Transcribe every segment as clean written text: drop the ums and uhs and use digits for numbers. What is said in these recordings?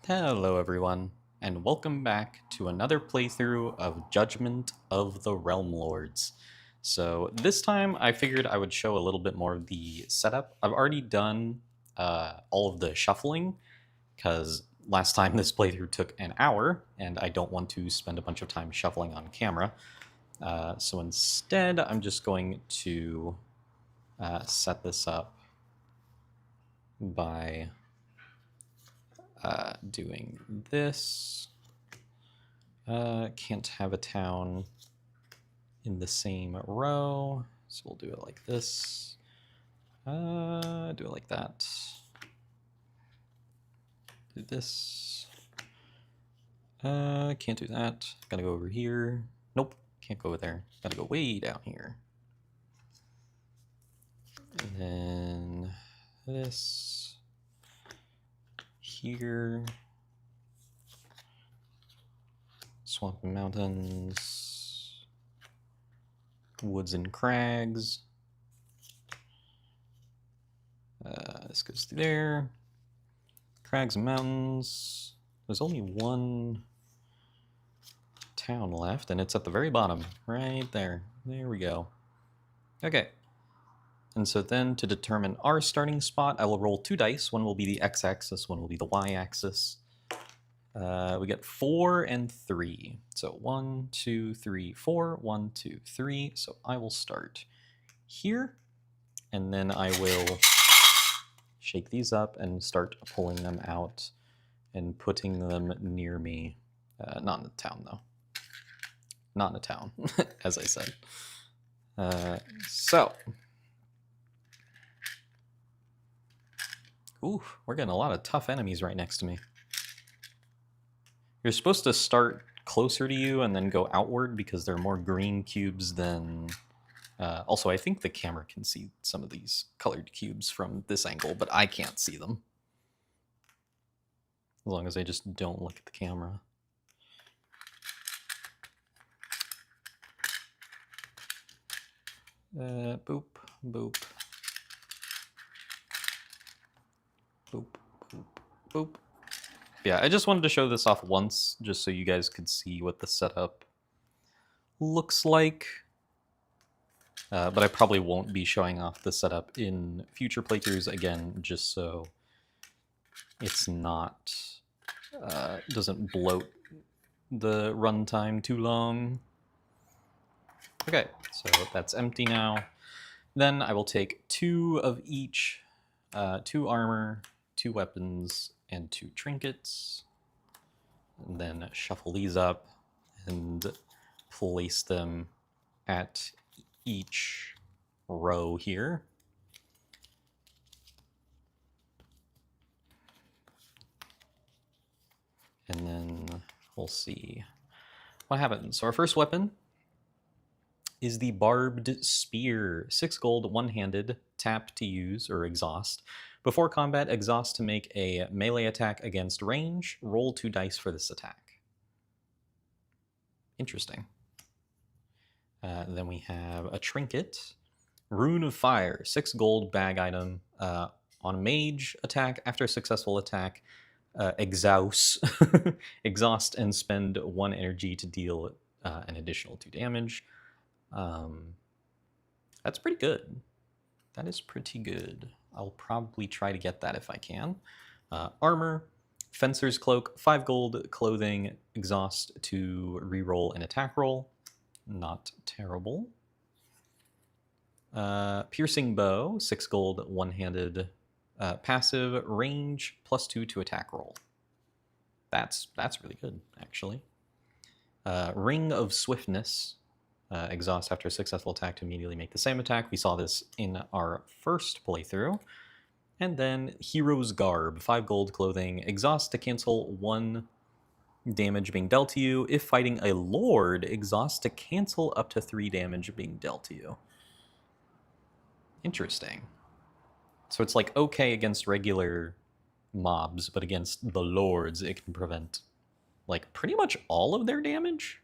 Hello everyone, and welcome back to another playthrough of Judgment of the Realm Lords. So this time I figured I would show a little bit more of the setup. I've already done all of the shuffling, because last time this playthrough took an hour, and I don't want to spend a bunch of time shuffling on camera. So instead I'm just going to set this up by doing this. Can't have a town in the same row, so we'll do it like this. Do it like that. Do this. Can't do that. Gotta go over here. Nope, can't go over there. Gotta go way down here. And then this here. Swamp and mountains. Woods and crags. This goes through there. Crags and mountains. There's only one town left, and it's at the very bottom, right there. There we go. Okay. And so then to determine our starting spot, I will roll 2 dice. One will be the x-axis, one will be the y-axis. We get 4 and 3. So 1, 2, 3, 4. 1, 2, 3. So I will start here, and then I will shake these up and start pulling them out and putting them near me. Not in the town, though. Not in a town, as I said. Ooh, we're getting a lot of tough enemies right next to me. You're supposed to start closer to you and then go outward because there are more green cubes than... also, I think the camera can see some of these colored cubes from this angle, but I can't see them. As long as I just don't look at the camera. Boop, boop. Boop, boop, boop. Yeah, I just wanted to show this off once, just so you guys could see what the setup looks like. But I probably won't be showing off the setup in future playthroughs again, just so it's not... doesn't bloat the runtime too long. Okay, so that's empty now. Then I will take 2 of each, 2 armor, 2 weapons, and 2 trinkets. And then shuffle these up and place them at each row here. And then we'll see what happens. So our first weapon is the Barbed Spear. 6 gold, one-handed, tap to use, or exhaust. Before combat, exhaust to make a melee attack against range. Roll 2 dice for this attack. Interesting. Then we have a trinket. Rune of Fire. 6 gold, bag item. On a mage attack, after a successful attack, exhaust. Exhaust and spend 1 energy to deal an additional 2 damage. That's pretty good. That is pretty good. I'll probably try to get that if I can. Armor, Fencer's Cloak, 5 gold, clothing, exhaust to reroll an attack roll. Not terrible. Piercing Bow, 6 gold, one-handed, passive, range, +2 to attack roll. That's really good, actually. Ring of Swiftness, exhaust after a successful attack to immediately make the same attack. We saw this in our first playthrough. And then Hero's Garb, 5 gold, clothing, exhaust to cancel 1 damage being dealt to you. If fighting a lord, exhaust to cancel up to 3 damage being dealt to you. Interesting. So it's like okay against regular mobs, but against the lords it can prevent like pretty much all of their damage,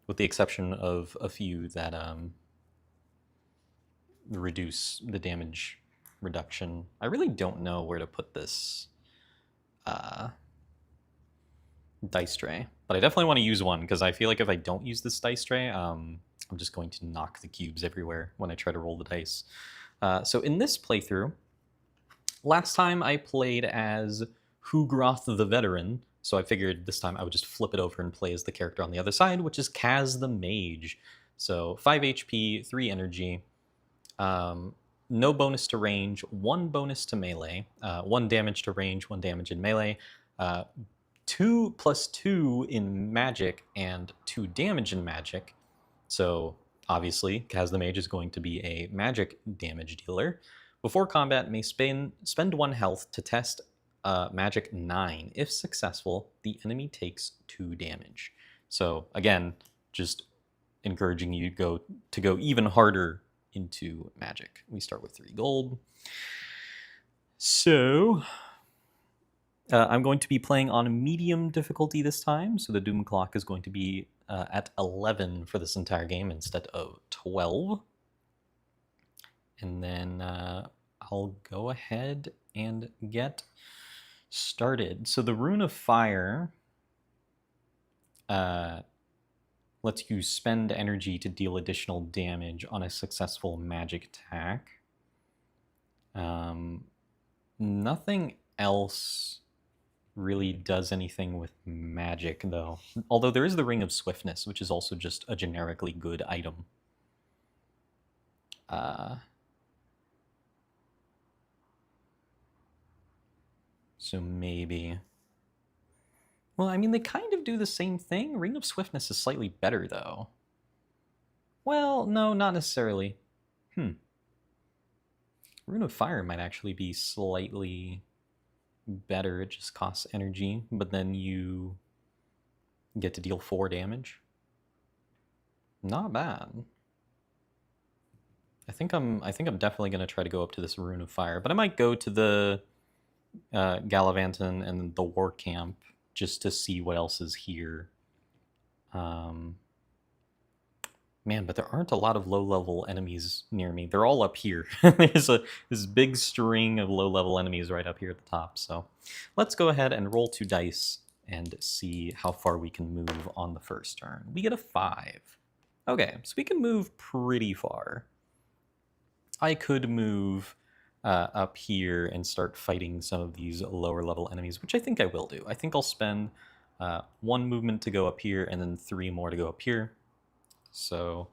with the exception of a few that reduce the damage reduction. I really don't know where to put this dice tray. But I definitely want to use one, because I feel like if I don't use this dice tray, I'm just going to knock the cubes everywhere when I try to roll the dice. So in this playthrough, last time I played as Hugroth the Veteran, so I figured this time I would just flip it over and play as the character on the other side, which is Kaz the Mage. So 5 HP, 3 energy, no bonus to range, 1 bonus to melee, 1 damage to range, 1 damage in melee, 2+2 in magic, and 2 damage in magic. So obviously, Kaz the Mage is going to be a magic damage dealer. Before combat, may spend 1 health to test magic 9. If successful, the enemy takes 2 damage. So again, just encouraging you to go even harder into magic. We start with 3 gold. So I'm going to be playing on medium difficulty this time, so the doom clock is going to be at 11 for this entire game instead of 12. And then I'll go ahead and get started. So the Rune of Fire lets you spend energy to deal additional damage on a successful magic attack. Nothing else really does anything with magic, though. Although there is the Ring of Swiftness, which is also just a generically good item. So maybe... Well, I mean, they kind of do the same thing. Ring of Swiftness is slightly better, though. Well, no, not necessarily. Rune of Fire might actually be slightly better. It just costs energy, but then you get to deal 4 damage. Not bad. I think I'm definitely going to try to go up to this Rune of Fire, but I might go to the Gallivanton and the War Camp just to see what else is here. Man, but there aren't a lot of low-level enemies near me. They're all up here. There's this big string of low-level enemies right up here at the top. So let's go ahead and roll 2 dice and see how far we can move on the first turn. We get a 5. Okay, so we can move pretty far. I could move up here and start fighting some of these lower-level enemies, which I think I will do. I think I'll spend 1 movement to go up here and then 3 more to go up here. So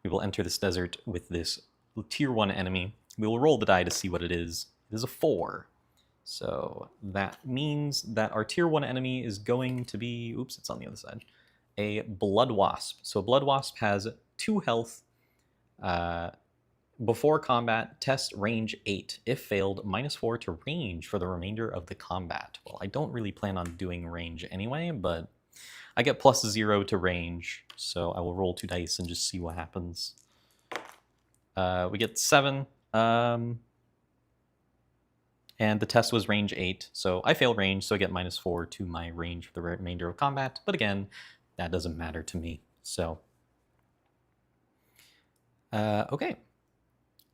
we will enter this desert with this tier 1 enemy. We will roll the die to see what it is. It is a 4. So that means that our tier 1 enemy is going to be, oops, it's on the other side, a Blood Wasp. So a Blood Wasp has 2 health. Before combat, test range 8. If failed, -4 to range for the remainder of the combat. Well, I don't really plan on doing range anyway, but I get +0 to range, so I will roll 2 dice and just see what happens. We get 7, and the test was range 8, so I fail range, so I get -4 to my range for the remainder of combat, but again, that doesn't matter to me, so... okay.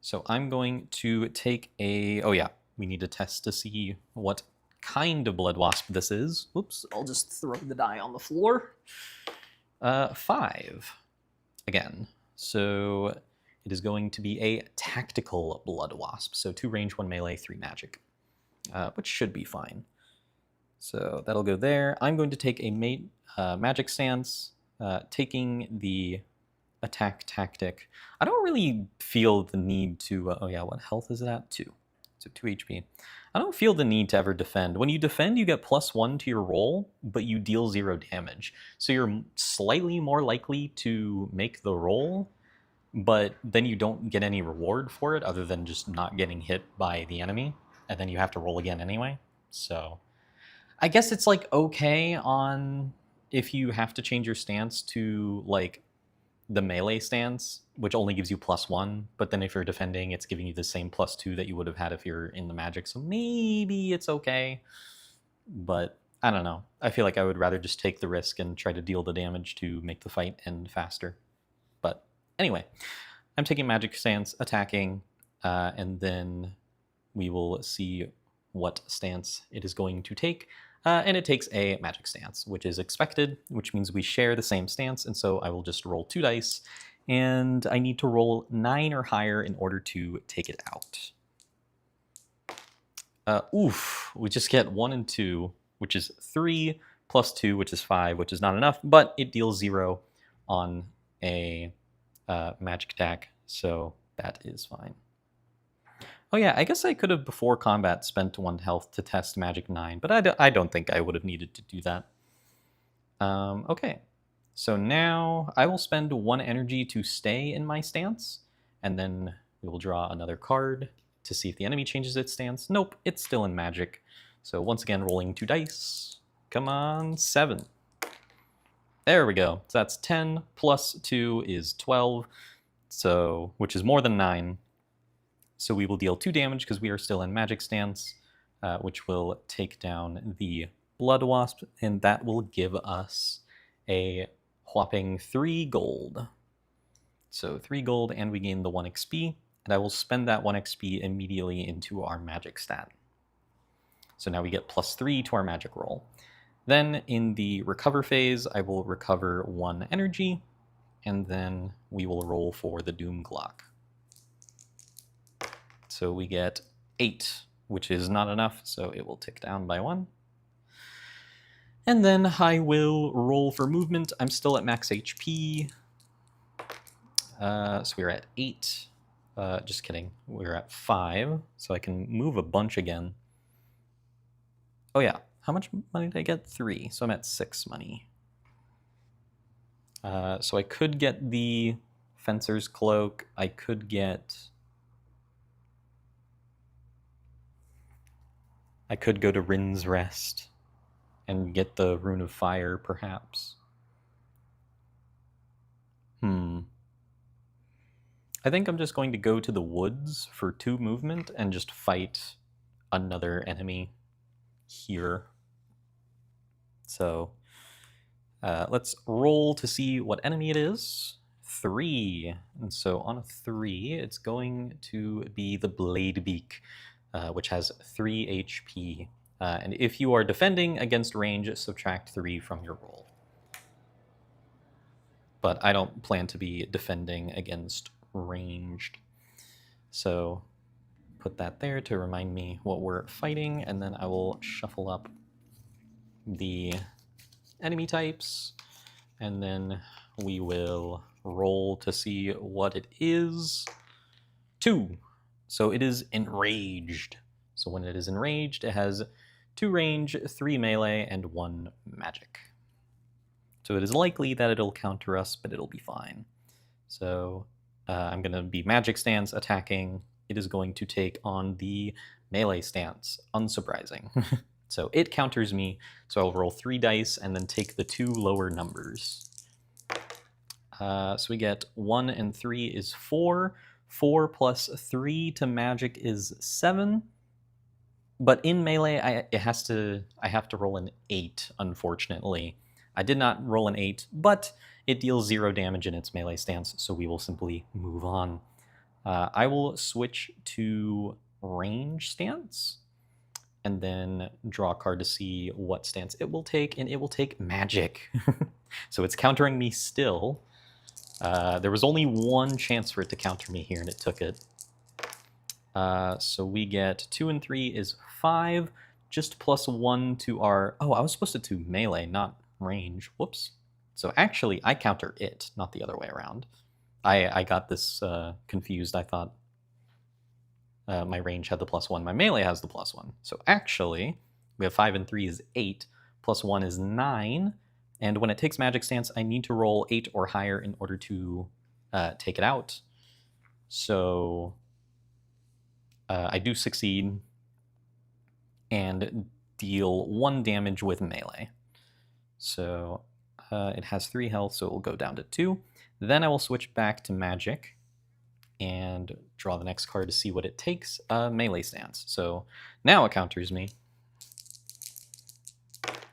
So I'm going to take a... Oh yeah, we need to test to see what kind of Blood Wasp this is. Oops, I'll just throw the die on the floor. 5. Again. So it is going to be a tactical Blood Wasp. So 2 range, 1 melee, 3 magic. Which should be fine. So that'll go there. I'm going to take a magic stance, taking the attack tactic. I don't really feel the need to... oh yeah, what health is it at? 2. So 2 HP. I don't feel the need to ever defend. When you defend, you get +1 to your roll, but you deal 0 damage. So you're slightly more likely to make the roll, but then you don't get any reward for it other than just not getting hit by the enemy, and then you have to roll again anyway. So I guess it's like okay on if you have to change your stance to like the melee stance, which only gives you +1, but then if you're defending, it's giving you the same +2 that you would have had if you're in the magic, so maybe it's okay. But I don't know. I feel like I would rather just take the risk and try to deal the damage to make the fight end faster. But anyway, I'm taking magic stance, attacking, and then we will see what stance it is going to take, and it takes a magic stance, which is expected, which means we share the same stance, and so I will just roll 2 dice, and I need to roll 9 or higher in order to take it out. Oof, we just get 1 and 2, which is 3, plus 2, which is 5, which is not enough, but it deals 0 on a magic attack, so that is fine. Oh yeah, I guess I could have before combat spent 1 health to test Magic 9, but I don't think I would have needed to do that. Okay, so now I will spend 1 energy to stay in my stance, and then we will draw another card to see if the enemy changes its stance. Nope, it's still in Magic. So once again, rolling 2 dice. Come on, 7. There we go. So that's 10 plus 2 is 12, so which is more than 9. So we will deal 2 damage because we are still in Magic stance, which will take down the Blood Wasp, and that will give us a whopping 3 gold. So 3 gold, and we gain the 1 XP, and I will spend that 1 XP immediately into our Magic stat. So now we get +3 to our Magic roll. Then in the recover phase, I will recover 1 energy, and then we will roll for the Doom Clock. So we get 8, which is not enough, so it will tick down by 1. And then I will roll for movement. I'm still at max HP. So we're at 8. Just kidding. We're at 5, so I can move a bunch again. Oh yeah, how much money did I get? 3, so I'm at 6 money. So I could get the Fencer's Cloak. I could go to Rin's Rest and get the Rune of Fire, perhaps. I think I'm just going to go to the woods for 2 movement and just fight another enemy here. So let's roll to see what enemy it is. 3. And so on a 3, it's going to be the Bladebeak, which has 3 HP. And if you are defending against range, subtract 3 from your roll. But I don't plan to be defending against ranged. So put that there to remind me what we're fighting, and then I will shuffle up the enemy types, and then we will roll to see what it is. 2. So it is enraged. So when it is enraged, it has 2 range, 3 melee, and 1 magic. So it is likely that it'll counter us, but it'll be fine. So I'm going to be magic stance attacking. It is going to take on the melee stance, unsurprising. So it counters me, so I'll roll 3 dice and then take the 2 lower numbers. So we get 1 and 3 is 4. 4 plus 3 to magic is 7. But in melee, I have to roll an 8, unfortunately. I did not roll an 8, but it deals 0 damage in its melee stance, so we will simply move on. I will switch to range stance, and then draw a card to see what stance it will take, and it will take magic. So it's countering me still. There was only 1 chance for it to counter me here, and it took it. So we get 2 and 3 is 5, just +1 to our... Oh, I was supposed to do melee, not range. Whoops. So actually, I counter it, not the other way around. I got this confused. I thought my range had the +1. My melee has the +1. So actually, we have 5 and 3 is 8, +1 is 9, and when it takes magic stance, I need to roll 8 or higher in order to take it out. So I do succeed and deal 1 damage with melee. So it has 3 health, so it will go down to 2. Then I will switch back to magic and draw the next card to see what it takes. Melee stance. So now it counters me.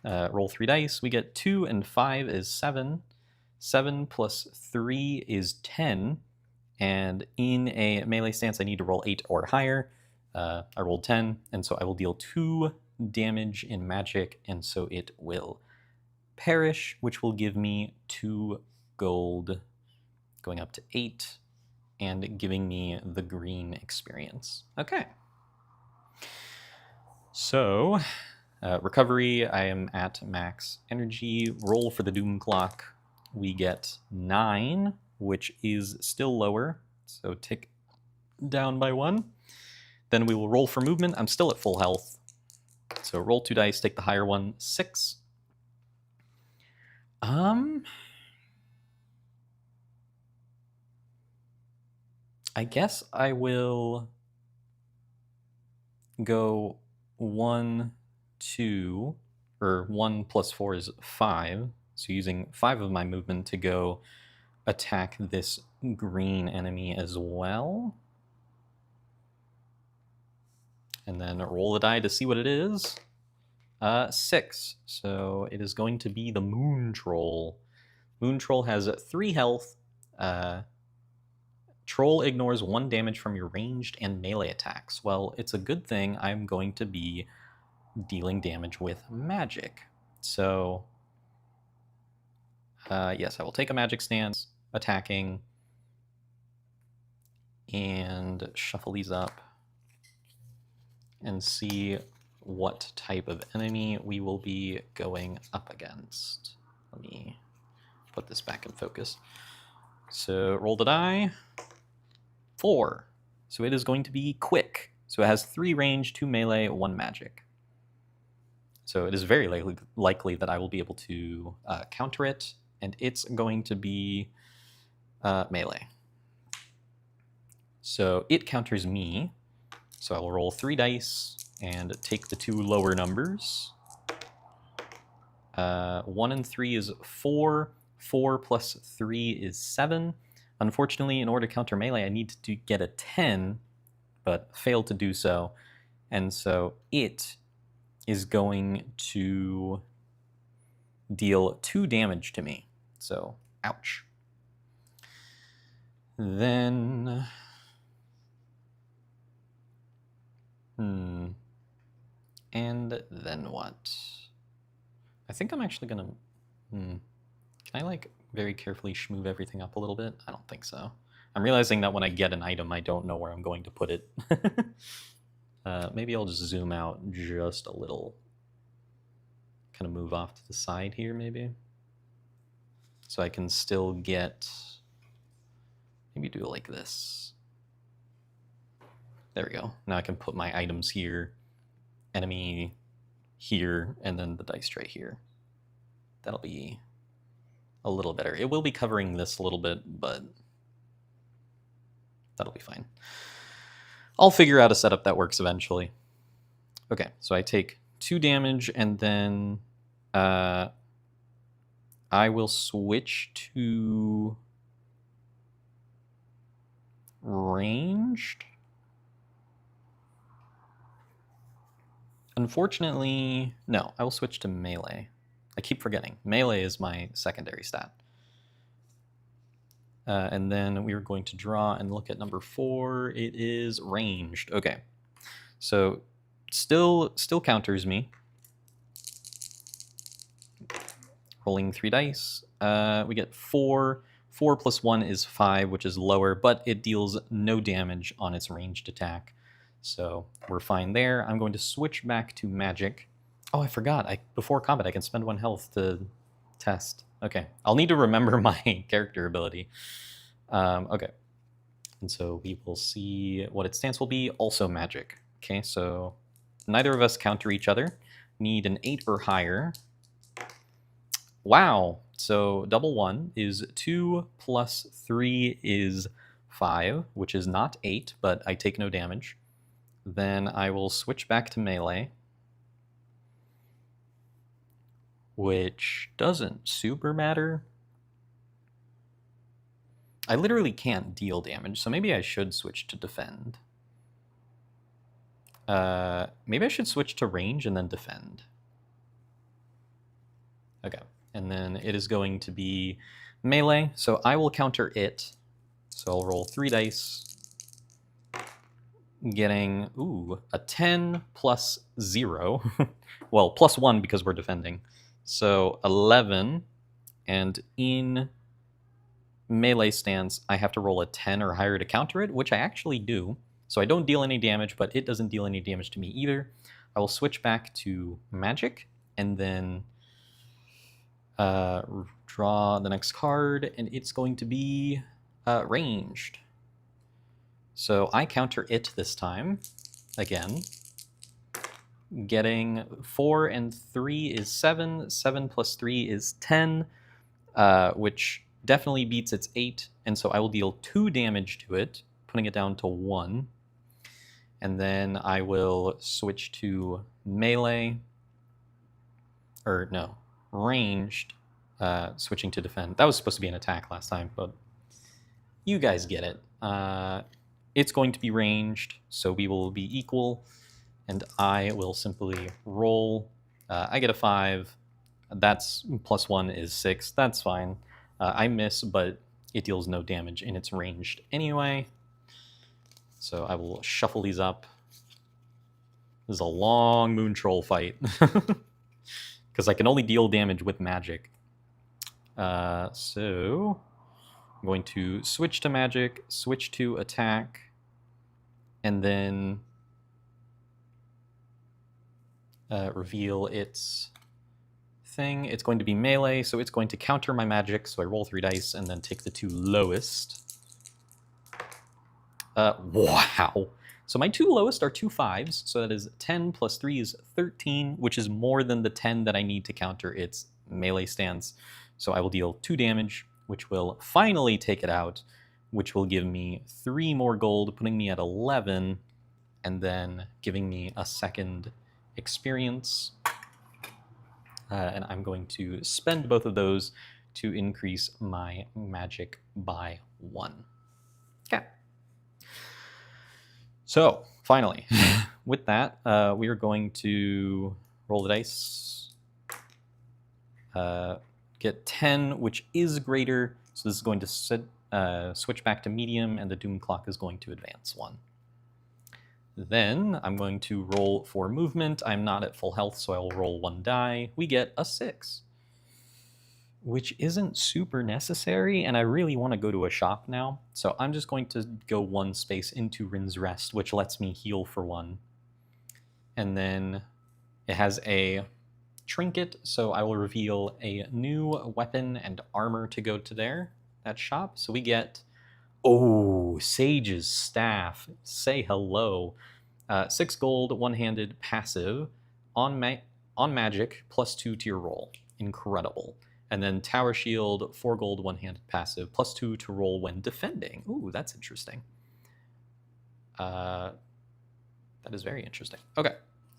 Roll 3 dice. We get 2 and 5 is 7. 7 plus 3 is 10. And in a melee stance, I need to roll 8 or higher. I rolled 10, and so I will deal 2 damage in magic, and so it will perish, which will give me 2 gold, going up to 8, and giving me the green experience. Okay. So, recovery, I am at max energy. Roll for the Doom Clock. We get 9, which is still lower, so tick down by 1. Then we will roll for movement. I'm still at full health. So roll 2 dice, take the higher one, 6. I guess I will go 1, 2, or 1 plus 4 is 5. So using 5 of my movement to go attack this green enemy as well. And then roll the die to see what it is. 6. So it is going to be the Moon Troll. Moon Troll has 3 health. Troll ignores 1 damage from your ranged and melee attacks. Well, it's a good thing I'm going to be dealing damage with magic. So, yes, I will take a magic stance, attacking, and shuffle these up and see what type of enemy we will be going up against. Let me put this back in focus. So roll the die. 4. So it is going to be quick. So it has 3 range, 2 melee, 1 magic. So it is very likely that I will be able to counter it, and it's going to be melee. So it counters me. So I will roll 3 dice and take the 2 lower numbers. 1 and 3 is 4. 4 plus 3 is 7. Unfortunately, in order to counter melee, I need to get a 10, but failed to do so. And so it is going to deal 2 damage to me. So, ouch. Then... And then what? I think I'm actually gonna... Can I, like, very carefully schmoove everything up a little bit? I don't think so. I'm realizing that when I get an item, I don't know where I'm going to put it. Maybe I'll just zoom out just a little. Kind of move off to the side here, maybe. So I can still get... Maybe do it like this. There we go. Now I can put my items here, enemy here, and then the dice tray here. That'll be a little better. It will be covering this a little bit, but that'll be fine. I'll figure out a setup that works eventually. Okay, so I take 2 damage, and then I will switch to ranged. Unfortunately, no, I will switch to melee. I keep forgetting. Melee is my secondary stat. And then we are going to draw and look at number 4. It is ranged. Okay. So still counters me. Rolling 3 dice. We get 4. 4 plus 1 is 5, which is lower, but it deals no damage on its ranged attack. So we're fine there. I'm going to switch back to magic. Oh, I forgot. Before combat, I can spend 1 health to test. Okay. I'll need to remember my character ability. Okay. And so we will see what its stance will be. Also magic. Okay, so neither of us counter each other. Need an 8 or higher. Wow. So double 1 is 2 plus 3 is 5, which is not 8, but I take no damage. Then I will switch back to melee, which doesn't super matter. I literally can't deal damage, so maybe I should switch to defend. Maybe I should switch to range and then defend. Okay, and then it is going to be melee, so I will counter it. So I'll roll 3 dice. getting, ooh, a 10 plus 0. Well, plus 1 because we're defending. So 11, and in melee stance, I have to roll a 10 or higher to counter it, which I actually do. So I don't deal any damage, but it doesn't deal any damage to me either. I will switch back to magic, and then draw the next card, and it's going to be ranged. So I counter it this time, again. Getting 4 and 3 is 7, 7 plus 3 is 10, which definitely beats its 8, and so I will deal 2 damage to it, putting it down to 1. And then I will switch to melee, or no, ranged, switching to defend. That was supposed to be an attack last time, but you guys get it. It's going to be ranged, so we will be equal, and I will simply roll. I get a 5. That's plus 1 is 6. That's fine. I miss, but it deals no damage, and it's ranged anyway. So I will shuffle these up. This is a long Moon Troll fight. Because I can only deal damage with magic. So I'm going to switch to magic, switch to attack, and then reveal its thing. It's going to be melee, so it's going to counter my magic. So I roll 3 dice and then take the 2 lowest. Wow. So my 2 lowest are 2 5s, so that is 10 plus 3 is 13, which is more than the 10 that I need to counter its melee stance. So I will deal 2 damage, which will finally take it out, which will give me 3 more gold, putting me at 11, and then giving me a second experience. And I'm going to spend both of those to increase my magic by 1. Okay. So, finally, with that, we are going to roll the dice. Get 10, which is greater. So this is going to switch back to medium, and the Doom Clock is going to advance 1. Then I'm going to roll for movement. I'm not at full health, so I will roll 1 die. We get a 6, which isn't super necessary, and I really want to go to a shop now. So I'm just going to go 1 space into Rin's Rest, which lets me heal for 1. And then it has a trinket, so I will reveal a new weapon and armor to go to that shop. So we get, oh, Sage's Staff. Say hello. 6 gold, one-handed, passive, on magic, plus 2 to your roll. Incredible. And then Tower Shield, 4 gold, one-handed, passive, plus 2 to roll when defending. Ooh, that's interesting. That is very interesting. Okay,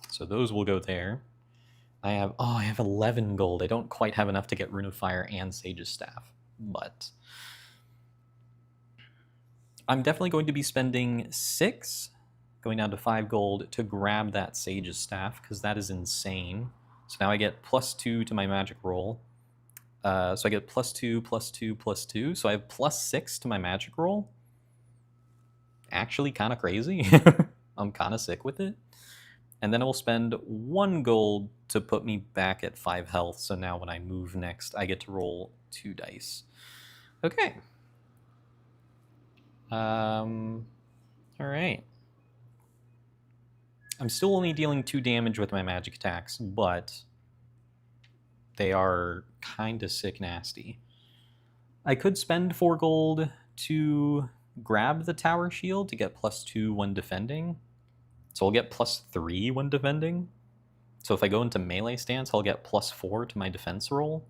so those will go there. I have 11 gold. I don't quite have enough to get Rune of Fire and Sage's Staff, but I'm definitely going to be spending 6, going down to 5 gold to grab that Sage's Staff, because that is insane. So now I get plus 2 to my magic roll. So I get plus 2, plus 2, plus 2. So I have plus 6 to my magic roll. Actually kind of crazy. I'm kind of sick with it. And then I will spend 1 gold to put me back at 5 health. So now when I move next, I get to roll 2 dice. Okay. All right. I'm still only dealing 2 damage with my magic attacks, but they are kind of sick nasty. I could spend 4 gold to grab the Tower Shield to get plus 2 when defending. So I'll get plus 3 when defending. So if I go into melee stance, I'll get plus 4 to my defense roll.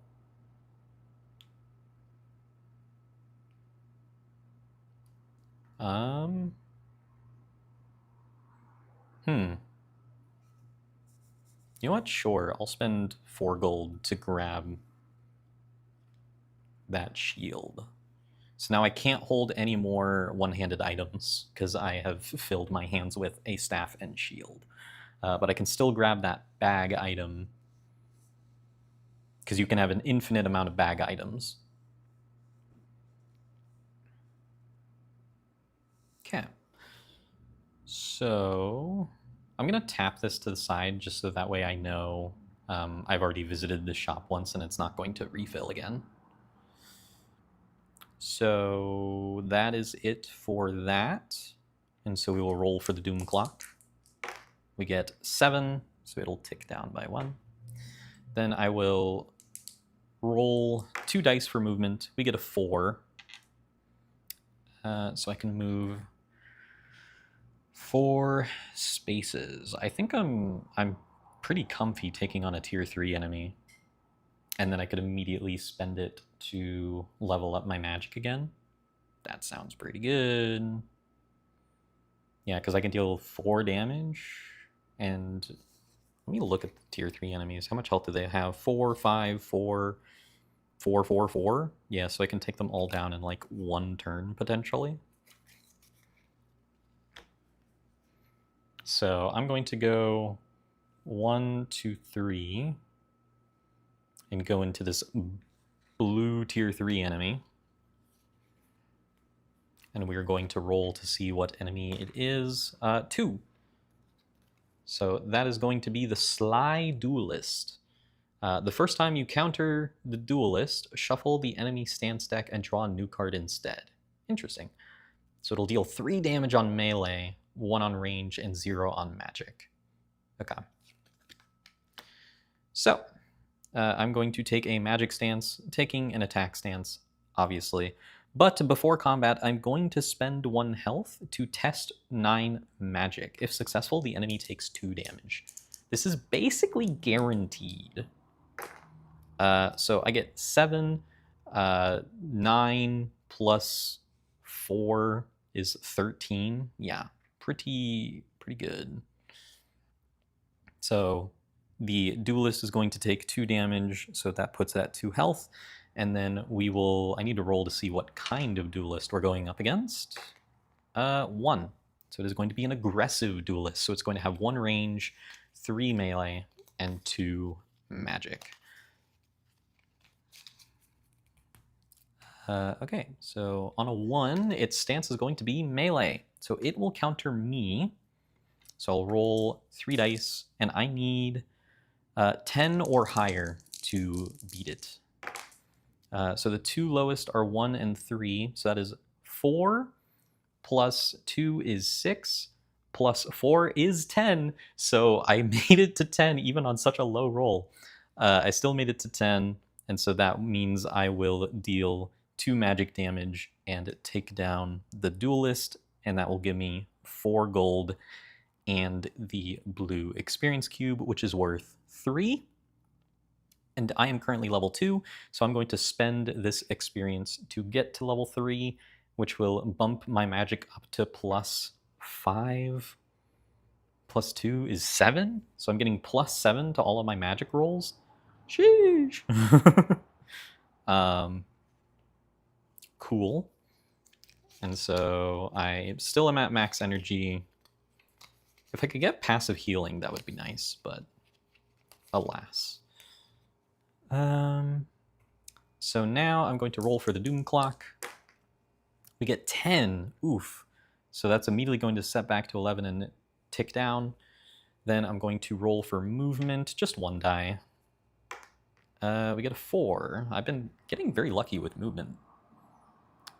You know what? Sure, I'll spend 4 gold to grab that shield. So now I can't hold any more one-handed items because I have filled my hands with a staff and shield. But I can still grab that bag item because you can have an infinite amount of bag items. Okay. So I'm going to tap this to the side just so that way I know I've already visited the shop once and it's not going to refill again. So that is it for that. And so we will roll for the Doom Clock. We get 7, so it'll tick down by 1. Then I will roll 2 dice for movement. We get a 4. So I can move 4 spaces. I think I'm pretty comfy taking on a tier 3 enemy. And then I could immediately spend it to level up my magic again. That sounds pretty good. Yeah, because I can deal 4 damage. And let me look at the tier 3 enemies. How much health do they have? 4, 5, 4, 4, 4, 4. Yeah, so I can take them all down in like 1 turn potentially. So I'm going to go 1, 2, 3 and go into this blue tier 3 enemy. And we're going to roll to see what enemy it is. 2. So that is going to be the Sly Duelist. The first time you counter the Duelist, shuffle the enemy stance deck and draw a new card instead. Interesting. So it'll deal 3 damage on melee, 1 on range, and 0 on magic. Okay. So I'm going to take a magic stance, taking an attack stance, obviously. But before combat, I'm going to spend 1 health to test 9 magic. If successful, the enemy takes 2 damage. This is basically guaranteed. So I get 7, 9 plus 4 is 13. Yeah, pretty good. So the Duelist is going to take 2 damage, so that puts it at 2 health. And then I need to roll to see what kind of Duelist we're going up against. 1. So it is going to be an aggressive Duelist. So it's going to have 1 range, 3 melee, and 2 magic. Okay, so on a 1, its stance is going to be melee. So it will counter me. So I'll roll 3 dice, and I need 10 or higher to beat it. So the 2 lowest are 1 and 3, so that is 4, plus 2 is 6, plus 4 is 10, so I made it to 10 even on such a low roll. I still made it to 10, and so that means I will deal 2 magic damage and take down the Duelist, and that will give me 4 gold and the blue experience cube, which is worth 3. And I am currently level 2, so I'm going to spend this experience to get to level 3, which will bump my magic up to plus 5. Plus 2 is 7, so I'm getting plus 7 to all of my magic rolls. Sheesh! Cool. And so I still am at max energy. If I could get passive healing, that would be nice, but alas. So now I'm going to roll for the Doom Clock. We get 10. Oof. So that's immediately going to set back to 11 and tick down. Then I'm going to roll for movement, just 1 die. We get a 4. I've been getting very lucky with movement.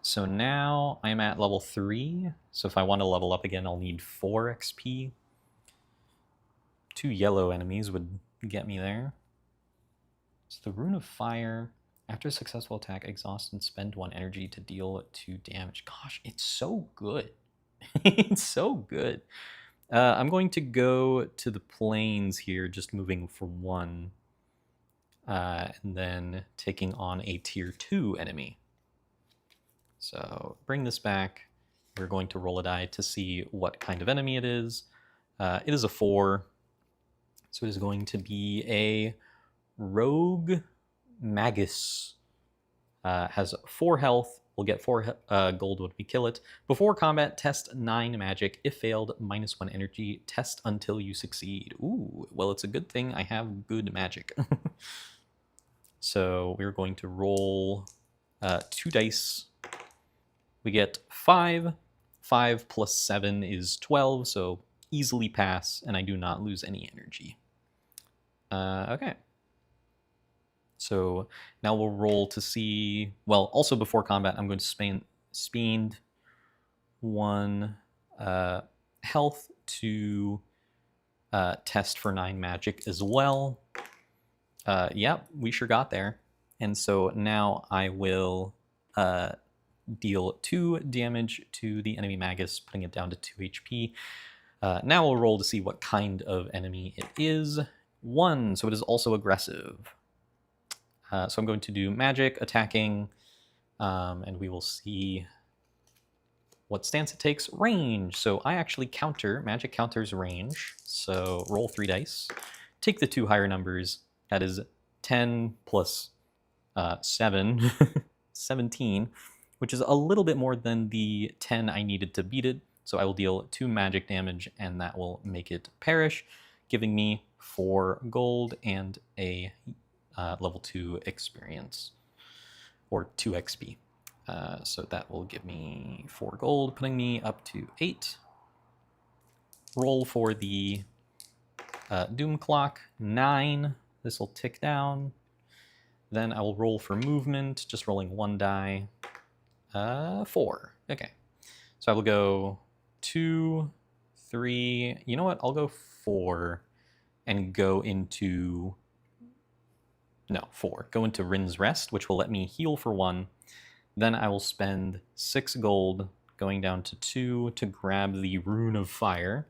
So now I'm at level 3. So if I want to level up again, I'll need 4 XP. 2 yellow enemies would get me there. So the Rune of Fire, after a successful attack, exhaust and spend 1 energy to deal 2 damage. Gosh, it's so good. It's so good. I'm going to go to the plains here, just moving for 1. And then taking on a tier 2 enemy. So bring this back. We're going to roll a die to see what kind of enemy it is. It is a 4. So it is going to be a Rogue Magus. Has 4 health. We'll get 4 gold when we kill it. Before combat, test 9 magic. If failed, -1 energy. Test until you succeed. Ooh, well, it's a good thing I have good magic. So we're going to roll 2 dice. We get 5, 5 plus 7 is 12, so easily pass, and I do not lose any energy. Okay. So now we'll roll to see... Well, also before combat, I'm going to spend 1 health to test for 9 magic as well. Yep, we sure got there. And so now I will deal 2 damage to the enemy Magus, putting it down to 2 HP. Now we'll roll to see what kind of enemy it is. 1, so it is also aggressive. So I'm going to do magic, attacking, and we will see what stance it takes. Range. So I actually counter. Magic counters range. So roll 3 dice. Take the 2 higher numbers. That is 10 plus 7, 17, which is a little bit more than the 10 I needed to beat it. So I will deal 2 magic damage, and that will make it perish, giving me 4 gold and a level 2 experience, or 2 XP. So that will give me 4 gold, putting me up to 8. Roll for the Doom Clock, 9. This will tick down. Then I will roll for movement, just rolling 1 die. 4. Okay. So I will go 2, 3. You know what? I'll go 4 and go into... No, 4. Go into Rin's Rest, which will let me heal for 1. Then I will spend 6 gold, going down to 2, to grab the Rune of Fire,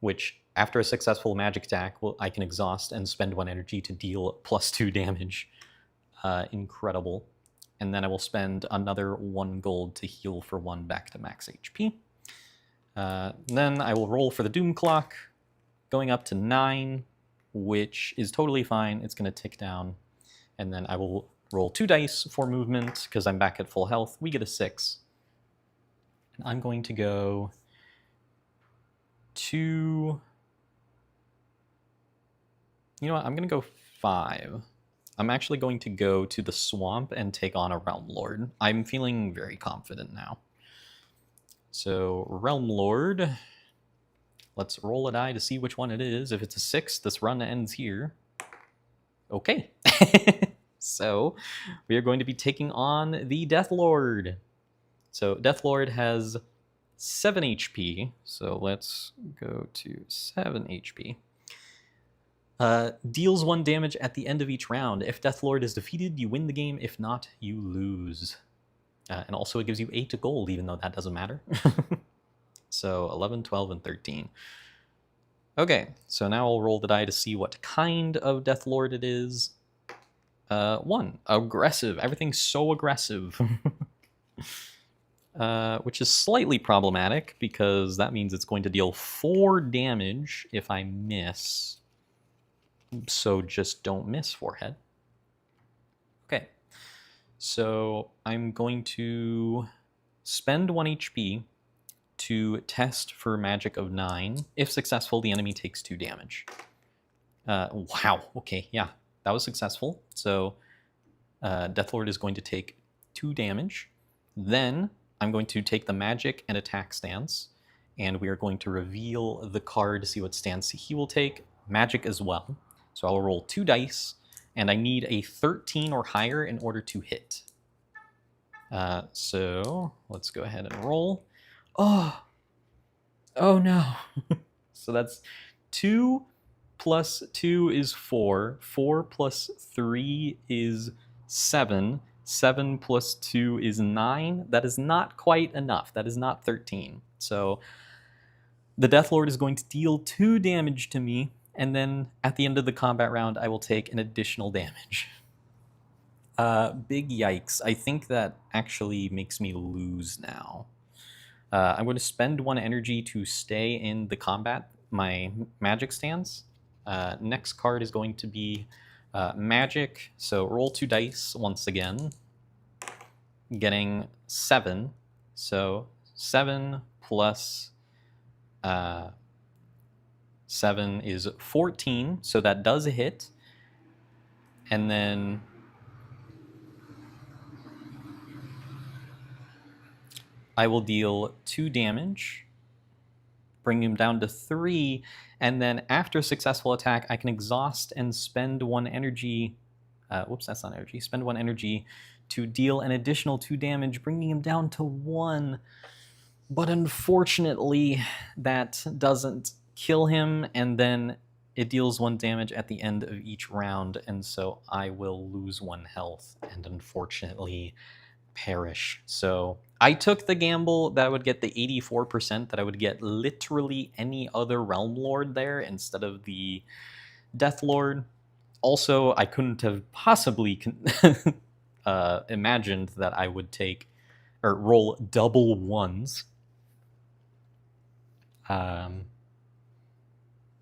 which, after a successful magic attack, I can exhaust and spend 1 energy to deal +2 damage. Incredible. And then I will spend another 1 gold to heal for 1 back to max HP. Then I will roll for the Doom Clock, going up to 9, which is totally fine. It's going to tick down. And then I will roll 2 dice for movement, because I'm back at full health. We get a 6. And I'm going to go to... You know what? I'm going to go 5. I'm actually going to go to the swamp and take on a Realm Lord. I'm feeling very confident now. So, Realm Lord. Let's roll a die to see which one it is. If it's a 6, this run ends here. Okay. So, we are going to be taking on the Death Lord. So, Death Lord has 7 HP. So, let's go to 7 HP. Deals 1 damage at the end of each round. If Death Lord is defeated, you win the game. If not, you lose. And also it gives you 8 gold, even though that doesn't matter. So 11, 12, and 13. Okay, so now I'll roll the die to see what kind of Death Lord it is. 1. Aggressive. Everything's so aggressive. Which is slightly problematic, because that means it's going to deal 4 damage if I miss. So just don't miss, forehead. Okay. So I'm going to spend 1 HP to test for magic of 9. If successful, the enemy takes 2 damage. Wow. Okay, yeah. That was successful. So Deathlord is going to take 2 damage. Then I'm going to take the magic and attack stance, and we are going to reveal the card to see what stance he will take. Magic as well. So I'll roll 2 dice, and I need a 13 or higher in order to hit. So let's go ahead and roll. Oh no. So that's 2 plus 2 is 4. 4 plus 3 is 7. 7 plus 2 is 9. That is not quite enough. That is not 13. So the Deathlord is going to deal 2 damage to me, and then at the end of the combat round, I will take an additional damage. Big yikes. I think that actually makes me lose now. I'm going to spend 1 energy to stay in the combat, my magic stance. Next card is going to be magic. So roll 2 dice once again, getting 7. So 7 plus 7 is 14, so that does hit. And then I will deal 2 damage, bring him down to 3, and then after successful attack, I can exhaust and spend 1 energy. Whoops, that's not energy. Spend 1 energy to deal an additional 2 damage, bringing him down to 1. But unfortunately, that doesn't kill him, and then it deals 1 damage at the end of each round, and so I will lose 1 health and unfortunately perish. So I took the gamble that I would get the 84%, that I would get literally any other Realm Lord there instead of the Death Lord. Also, I couldn't have possibly imagined that I would take or roll double 1s.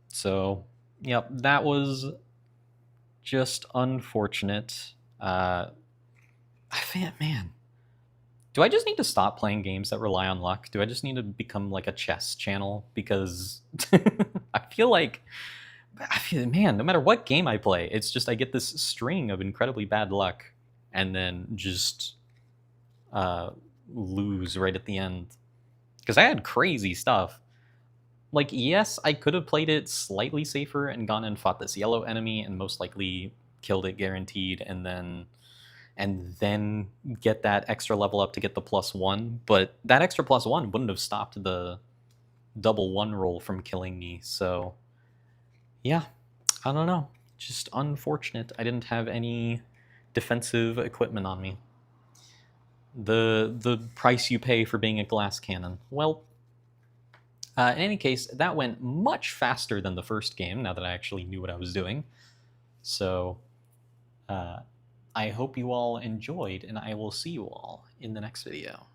So, yep, that was just unfortunate. Man, do I just need to stop playing games that rely on luck? Do I just need to become like a chess channel? Because I feel, man, no matter what game I play, it's just I get this string of incredibly bad luck and then just lose right at the end. Because I had crazy stuff. Like, yes, I could have played it slightly safer and gone and fought this yellow enemy and most likely killed it guaranteed, and then get that extra level up to get the +1. But that extra +1 wouldn't have stopped the double 1 roll from killing me. So yeah, I don't know. Just unfortunate. I didn't have any defensive equipment on me. The price you pay for being a glass cannon. Well, in any case, that went much faster than the first game, now that I actually knew what I was doing. So, I hope you all enjoyed, and I will see you all in the next video.